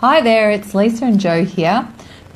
Hi there, it's Lisa and Joe here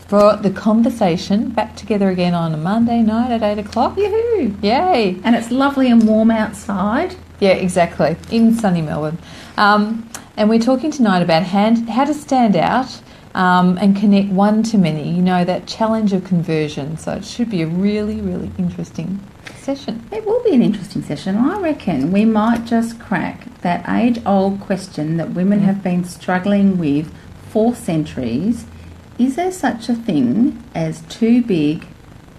for The Conversation, back together again on a Monday night at 8 o'clock. Yoo-hoo! Yay! And it's lovely and warm outside. Yeah, exactly, in sunny Melbourne. And we're talking tonight about how to stand out and connect one to many, you know, that challenge of conversion. So it should be a really, really interesting session. It will be an interesting session. I reckon we might just crack that age-old question that women have been struggling with for centuries. Is there such a thing as too big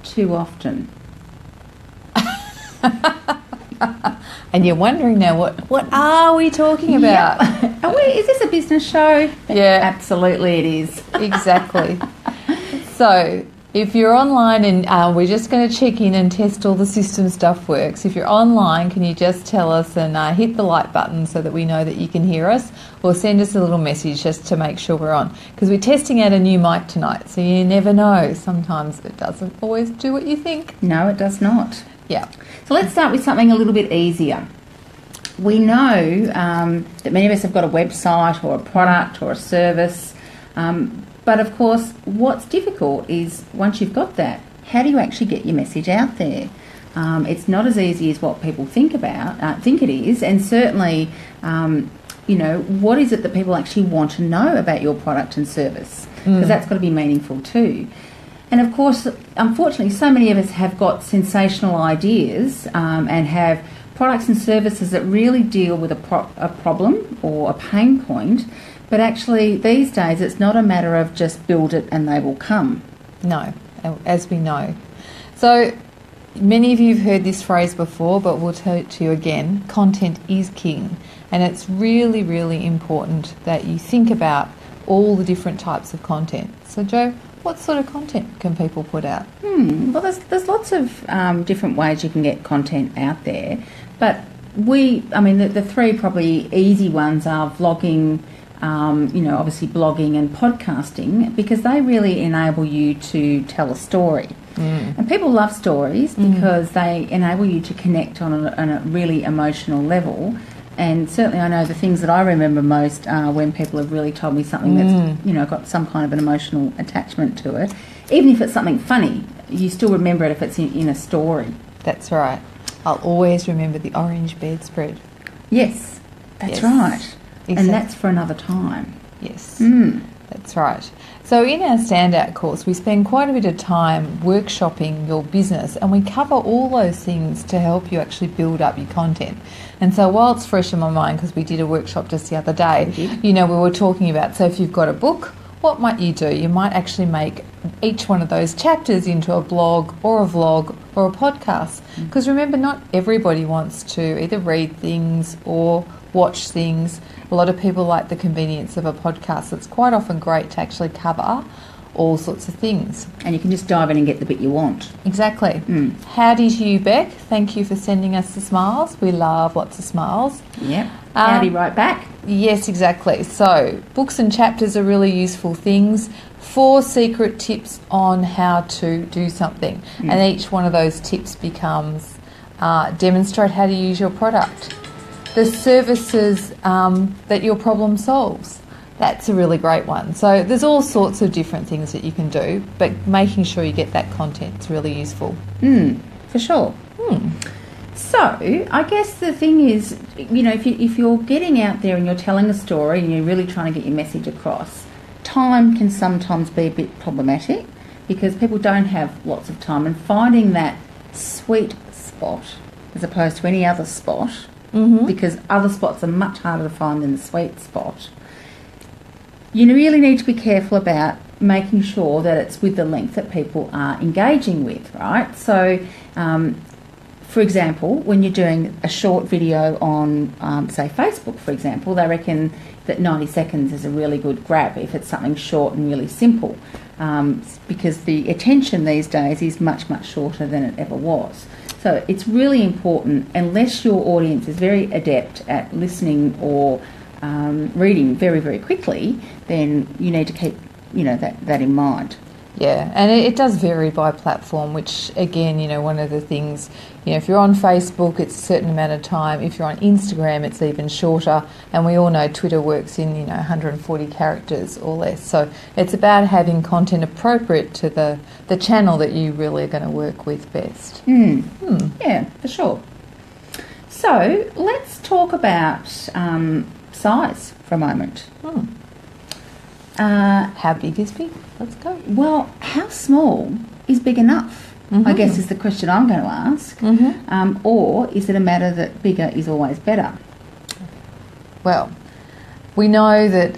too often? And you're wondering now, what are we talking about? Yeah. Is this a business show? Yeah. Absolutely it is. Exactly. So if you're online, and we're just going to check in and test all the system stuff works. If you're online, can you just tell us and hit the like button so that we know that you can hear us, or send us a little message just to make sure we're on, because we're testing out a new mic tonight, so you never know. Sometimes it doesn't always do what you think. No, it does not. Yeah. So let's start with something a little bit easier. We know that many of us have got a website or a product or a service, but of course what's difficult is once you've got that, how do you actually get your message out there? It's not as easy as what people think it is, and certainly you know, what is it that people actually want to know about your product and service, because that's got to be meaningful too. And of course, unfortunately, so many of us have got sensational ideas and have products and services that really deal with a problem or a pain point, but actually these days it's not a matter of just build it and they will come. No, as we know. So many of you have heard this phrase before, but we'll tell it to you again. Content is king, and it's really, really important that you think about all the different types of content. So Joe, what sort of content can people put out? Well, there's lots of different ways you can get content out there, but the three probably easy ones are vlogging, you know, obviously blogging and podcasting, because they really enable you to tell a story. And people love stories because they enable you to connect on a really emotional level. And certainly I know the things that I remember most are when people have really told me something that's, you know, got some kind of an emotional attachment to it. Even if it's something funny, you still remember it if it's in a story. That's right. I'll always remember the orange bedspread. Yes, that's Yes. right. Exactly. And that's for another time. Yes, that's right. So in our Standout course, we spend quite a bit of time workshopping your business, and we cover all those things to help you actually build up your content. And so while it's fresh in my mind, because we did a workshop just the other day, you know, we were talking about, so if you've got a book, what might you do? You might actually make each one of those chapters into a blog or a vlog or a podcast. Because remember, not everybody wants to either read things or watch things. A lot of people like the convenience of a podcast. It's quite often great to actually cover all sorts of things. And you can just dive in and get the bit you want. Exactly. Howdy to you, Beck. Thank you for sending us the smiles. We love lots of smiles. Yep. Howdy right back. Yes, exactly. So books and chapters are really useful things. 4 secret tips on how to do something. And each one of those tips becomes demonstrate how to use your product. The services that your problem solves. That's a really great one. So there's all sorts of different things that you can do, but making sure you get that content is really useful. For sure. So I guess the thing is, you know, if you're getting out there and you're telling a story and you're really trying to get your message across, time can sometimes be a bit problematic because people don't have lots of time, and finding that sweet spot as opposed to any other spot, because other spots are much harder to find than the sweet spot. You really need to be careful about making sure that it's with the length that people are engaging with, right? So, for example, when you're doing a short video on, say, Facebook, for example, they reckon that 90 seconds is a really good grab if it's something short and really simple, because the attention these days is much, much shorter than it ever was. So it's really important, unless your audience is very adept at listening or reading very, very quickly, then you need to keep, you know, that in mind. Yeah, and it does vary by platform, which again, one of the things, if you're on Facebook, it's a certain amount of time. If you're on Instagram, it's even shorter. And we all know Twitter works in, 140 characters or less. So it's about having content appropriate to the channel that you really are going to work with best. Yeah, for sure. So let's talk about size for a moment. How big is big? Let's go. Well, how small is big enough? I guess is the question I'm going to ask. Or is it a matter that bigger is always better? Well, we know that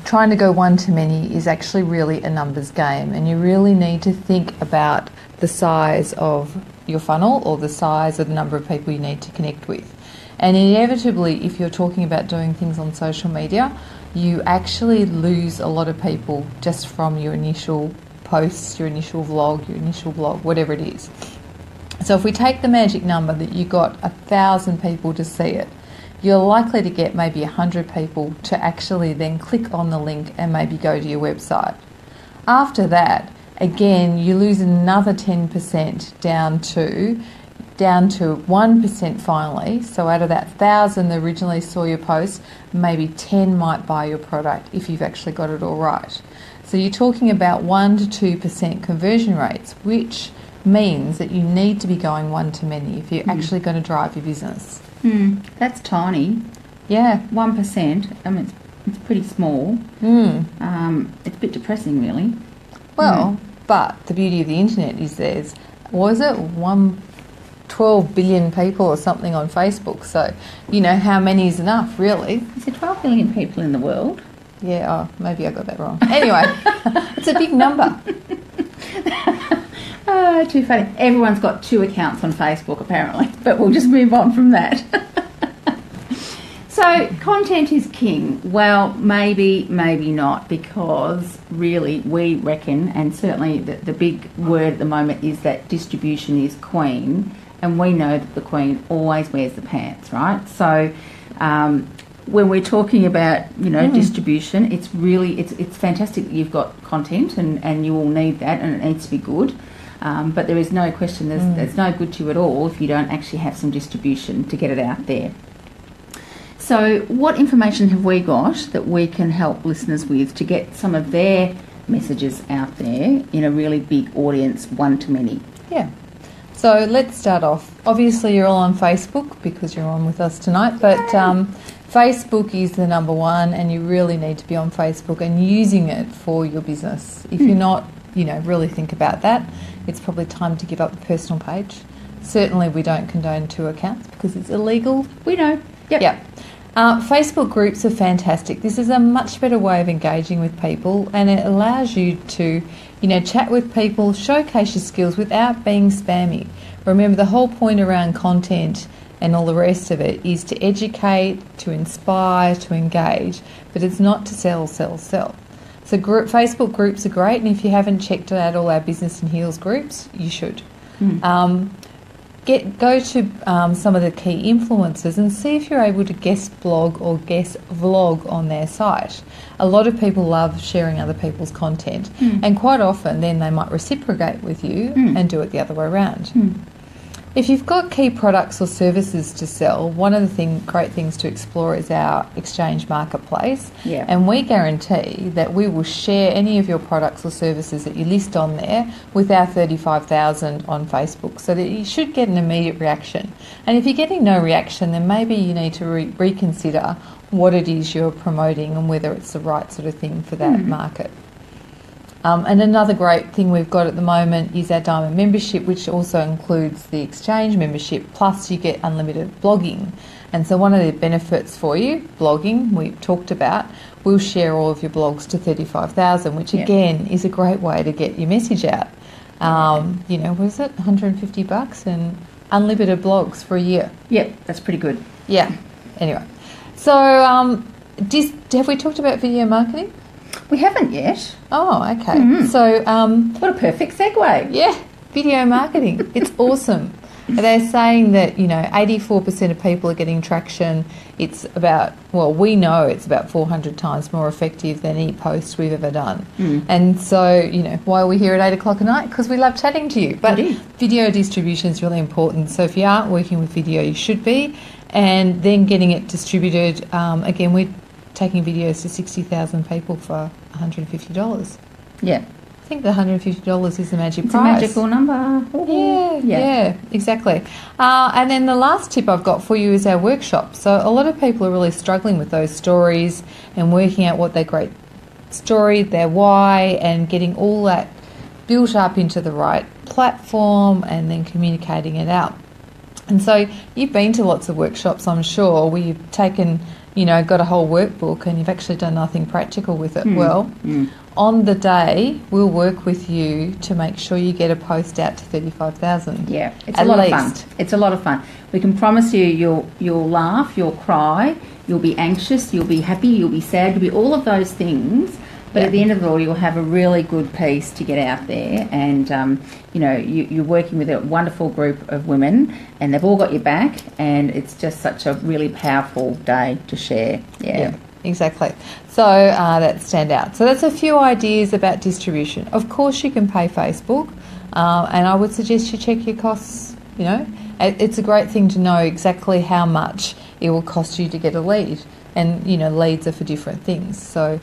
trying to go one to many is actually really a numbers game, and you really need to think about the size of your funnel or the size of the number of people you need to connect with. And inevitably, if you're talking about doing things on social media, you actually lose a lot of people just from your initial posts, your initial vlog, your initial blog, whatever it is. So if we take the magic number that you got 1,000 people to see it, you're likely to get maybe 100 people to actually then click on the link and maybe go to your website. After that, again, you lose another 10% down to 1% finally. So out of that 1,000 that originally saw your post, maybe 10 might buy your product if you've actually got it all right. So you're talking about 1 to 2% conversion rates, which means that you need to be going one to many if you're actually going to drive your business. That's tiny. Yeah. 1%. I mean, it's pretty small. It's a bit depressing, really. Well, but the beauty of the internet is there's, 12 billion people or something on Facebook. So, how many is enough, really? Is there 12 billion people in the world? Yeah, maybe I got that wrong. Anyway, it's a big number. Oh, too funny. Everyone's got 2 accounts on Facebook, apparently, but we'll just move on from that. So, content is king. Well, maybe not, because really we reckon, and certainly the big word at the moment is that distribution is queen, and we know that the queen always wears the pants, right? So, when we're talking about, distribution, it's really, it's fantastic that you've got content and you will need that, and it needs to be good. But there is no question there's no good to you at all if you don't actually have some distribution to get it out there. So what information have we got that we can help listeners with to get some of their messages out there in a really big audience, one to many? Yeah. So let's start off. Obviously you're all on Facebook because you're on with us tonight, but Facebook is the number one, and you really need to be on Facebook and using it for your business. If you're not, really think about that. It's probably time to give up the personal page. Certainly we don't condone 2 accounts because it's illegal. We know. Yep. Facebook groups are fantastic. This is a much better way of engaging with people, and it allows you to, chat with people, showcase your skills without being spammy. Remember, the whole point around content and all the rest of it is to educate, to inspire, to engage, but it's not to sell. So Facebook groups are great, and if you haven't checked out all our Business and Heels groups, you should. Go to some of the key influencers and see if you're able to guest blog or guest vlog on their site. A lot of people love sharing other people's content, and quite often then they might reciprocate with you and do it the other way around. If you've got key products or services to sell, one of the great things to explore is our Exchange Marketplace. Yeah. And we guarantee that we will share any of your products or services that you list on there with our 35,000 on Facebook, so that you should get an immediate reaction. And if you're getting no reaction, then maybe you need to reconsider what it is you're promoting and whether it's the right sort of thing for that market. And another great thing we've got at the moment is our Diamond membership, which also includes the Exchange membership, plus you get unlimited blogging. And so one of the benefits for you, blogging, we've talked about, we'll share all of your blogs to 35,000, which again is a great way to get your message out. What is it, $150 and unlimited blogs for a year. Yep, that's pretty good. Yeah, anyway. So have we talked about video marketing? We haven't yet. Oh, okay. So, what a perfect segue. Yeah, video marketing. It's awesome. They're saying that, 84% of people are getting traction. It's about, we know it's about 400 times more effective than any post we've ever done. And so, why are we here at 8 o'clock at night? Because we love chatting to you. But video distribution is really important. So if you aren't working with video, you should be. And then getting it distributed, again, we're taking videos to 60,000 people for $150. Yeah. I think the $150 is the magic It's price. a magical number. Yeah, exactly. And then the last tip I've got for you is our workshop. So a lot of people are really struggling with those stories and working out what their great story, their why, and getting all that built up into the right platform and then communicating it out. And so you've been to lots of workshops, I'm sure, where you've taken, got a whole workbook and you've actually done nothing practical with it. On the day, we'll work with you to make sure you get a post out to 35,000. Yeah, it's a lot of fun. It's a lot of fun. We can promise you you'll laugh, you'll cry, you'll be anxious, you'll be happy, you'll be sad, you'll be all of those things. But at the end of it all, you'll have a really good piece to get out there. And, you're working with a wonderful group of women and they've all got your back. And it's just such a really powerful day to share. Yeah. Exactly. So that stand out. So that's a few ideas about distribution. Of course, you can pay Facebook, and I would suggest you check your costs. It's a great thing to know exactly how much it will cost you to get a lead, and leads are for different things. So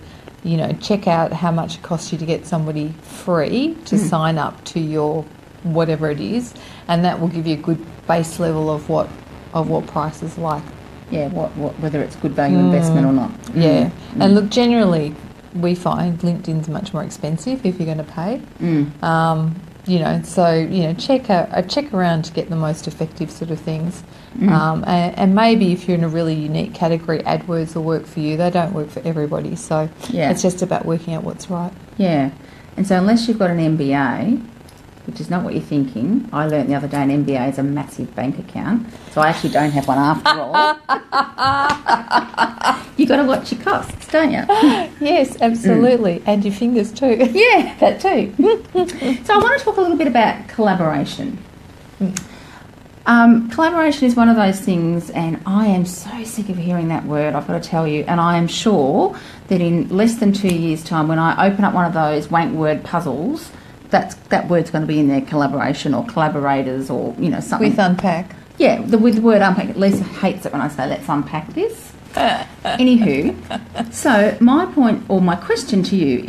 check out how much it costs you to get somebody free to sign up to your whatever it is, and that will give you a good base level of what price is like. Yeah, whether it's good value investment or not. Yeah. And look, generally we find LinkedIn's much more expensive if you're going to pay. Check around to get the most effective sort of things. And maybe if you're in a really unique category, AdWords will work for you. They don't work for everybody. So it's just about working out what's right. Yeah. And so unless you've got an MBA, which is not what you're thinking. I learnt the other day an MBA is a massive bank account, so I actually don't have one after all. You got to watch your costs, don't you? Yes, absolutely, and your fingers too. Yeah, that too. So I want to talk a little bit about collaboration. Collaboration is one of those things, and I am so sick of hearing that word, I've got to tell you, and I am sure that in less than 2 years' time, when I open up one of those wank word puzzles, that word's going to be in there, collaboration or collaborators or, something. With unpack. Yeah, with the word unpack. Lisa hates it when I say let's unpack this. Anywho, so my point or my question to you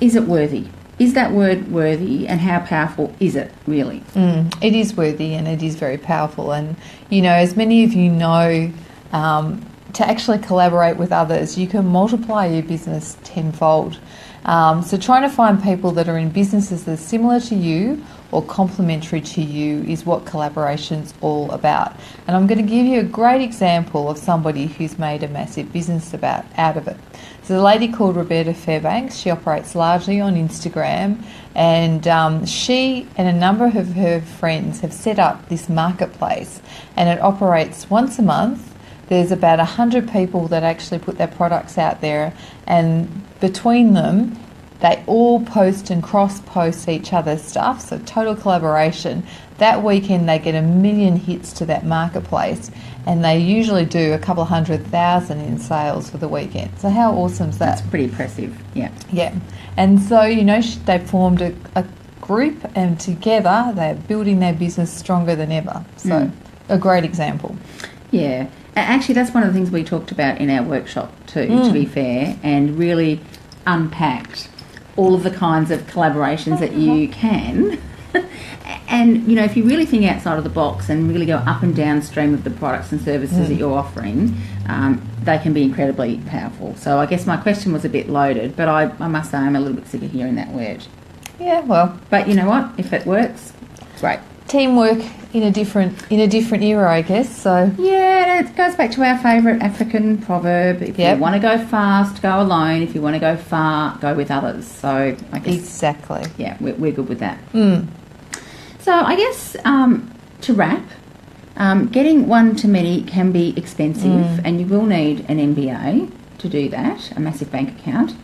is it worthy? Is that word worthy, and how powerful is it really? It is worthy and it is very powerful. And, as many of you know, to actually collaborate with others, you can multiply your business tenfold. So trying to find people that are in businesses that are similar to you or complementary to you is what collaboration's all about. And I'm going to give you a great example of somebody who's made a massive business out of it. So a lady called Roberta Fairbanks, she operates largely on Instagram, and she and a number of her friends have set up this marketplace, and it operates once a month. There's about 100 people that actually put their products out there, and between them, they all post and cross-post each other's stuff, so total collaboration. That weekend, they get 1 million hits to that marketplace, and they usually do a couple of 100,000 in sales for the weekend. So how awesome is that? That's pretty impressive, yeah. Yeah, and so, they formed a group, and together they're building their business stronger than ever. So a great example. Yeah. Actually, that's one of the things we talked about in our workshop too, to be fair, and really unpacked all of the kinds of collaborations that you can. And, if you really think outside of the box and really go up and downstream of the products and services that you're offering, they can be incredibly powerful. So I guess my question was a bit loaded, but I must say I'm a little bit sick of hearing that word. Yeah, well. But you know what? If it works, great. Teamwork in a different era, I guess. So yeah, it goes back to our favourite African proverb: if you want to go fast, go alone. If you want to go far, go with others. So I guess exactly. Yeah, we're good with that. So I guess to wrap, getting one-to-many can be expensive, and you will need an MBA to do that, a massive bank account.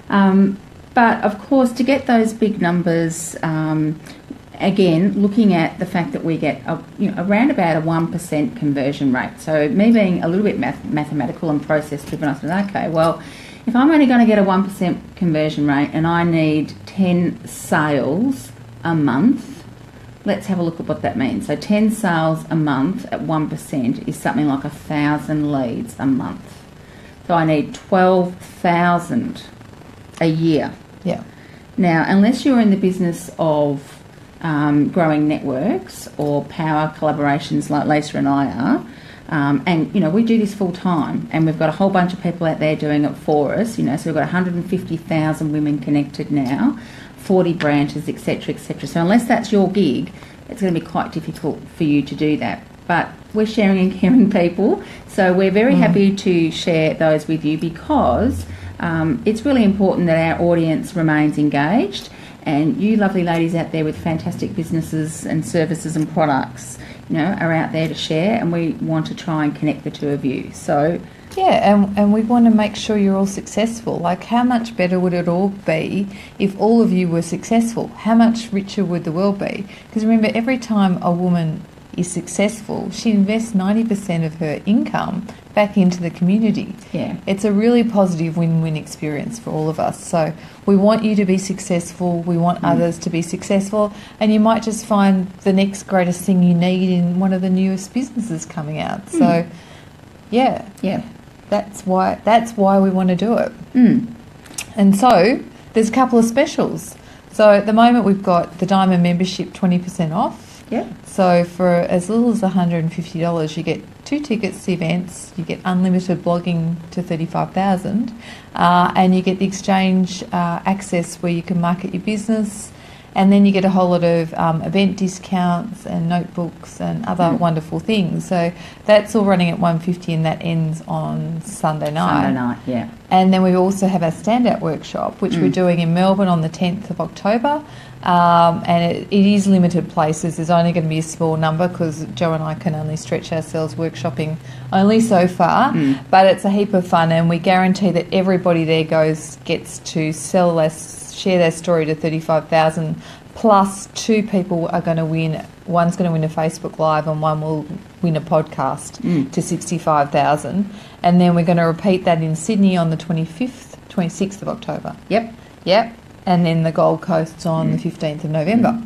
But of course, to get those big numbers. again, looking at the fact that we get around about a 1% conversion rate. So me being a little bit mathematical and process driven, I said, okay, well, if I'm only going to get a 1% conversion rate and I need 10 sales a month, let's have a look at what that means. So 10 sales a month at 1% is something like 1,000 leads a month. So I need 12,000 a year. Yeah. Now, unless you're in the business of growing networks or power collaborations like Lisa and I are, and, we do this full time, and we've got a whole bunch of people out there doing it for us, so we've got 150,000 women connected now, 40 branches, etc., etc. So unless that's your gig, it's going to be quite difficult for you to do that. But we're sharing and caring people, so we're very happy to share those with you because it's really important that our audience remains engaged, and you lovely ladies out there with fantastic businesses and services and products, are out there to share, and we want to try and connect the two of you. So yeah, and we want to make sure you're all successful. Like, how much better would it all be if all of you were successful? How much richer would the world be? Because remember, every time a woman is successful, she invests 90% of her income back into the community. Yeah. It's a really positive win-win experience for all of us. So we want you to be successful, we want others to be successful, and you might just find the next greatest thing you need in one of the newest businesses coming out. So yeah. That's why we want to do it. And so there's a couple of specials. So at the moment we've got the Diamond membership 20% off. Yeah. So for as little as $150, you get 2 tickets to events, you get unlimited blogging to 35,000, and you get the exchange access where you can market your business, and then you get a whole lot of event discounts and notebooks and other wonderful things. So that's all running at $150, and that ends on Sunday night. Sunday night, yeah. And then we also have our standout workshop, which we're doing in Melbourne on the 10th of October. And it is limited places. There's only going to be a small number because Joe and I can only stretch ourselves workshopping only so far. But it's a heap of fun, and we guarantee that everybody there gets to share their story to 35,000. Plus, 2 people are going to win. One's going to win a Facebook Live, and one will win a podcast to 65,000. And then we're going to repeat that in Sydney on the 26th of October. Yep. And then the Gold Coast's on the 15th of November.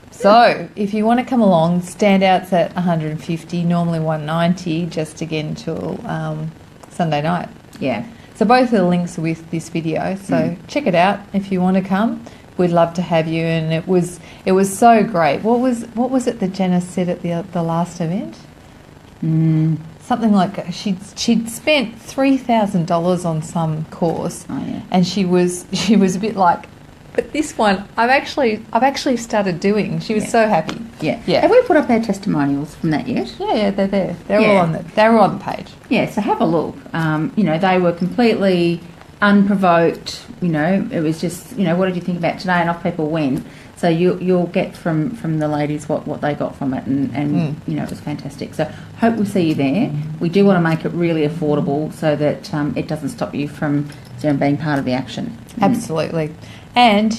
So if you want to come along, standouts at $150, normally $190, just again till Sunday night. Yeah. So both of the links are with this video. So check it out if you want to come. We'd love to have you. And it was so great. What was it that Janice said at the last event? Something like she'd spent $3,000 on some course, and she was a bit like, but this one I've actually started doing. She was so happy. Yeah. Have we put up our testimonials from that yet? Yeah, they're there. They're all on the page. Yeah, so have a look. They were completely unprovoked. It was just, what did you think about today? And off people went. So you'll get from the ladies what they got from it, and it was fantastic. So hope we'll see you there. We do want to make it really affordable so that it doesn't stop you from being part of the action. Absolutely. And,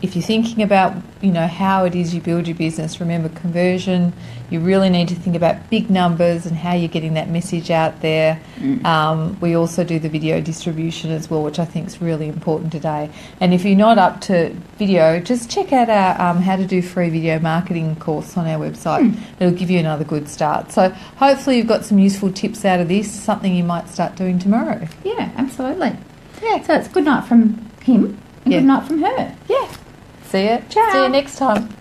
if you're thinking about, how it is you build your business, remember conversion, you really need to think about big numbers and how you're getting that message out there. We also do the video distribution as well, which I think is really important today. And if you're not up to video, just check out our How to Do Free Video Marketing course on our website. It'll give you another good start. So hopefully you've got some useful tips out of this, something you might start doing tomorrow. Yeah, absolutely. Yeah, so it's good night from him and good night from her. Yeah. See you. Ciao. See you next time.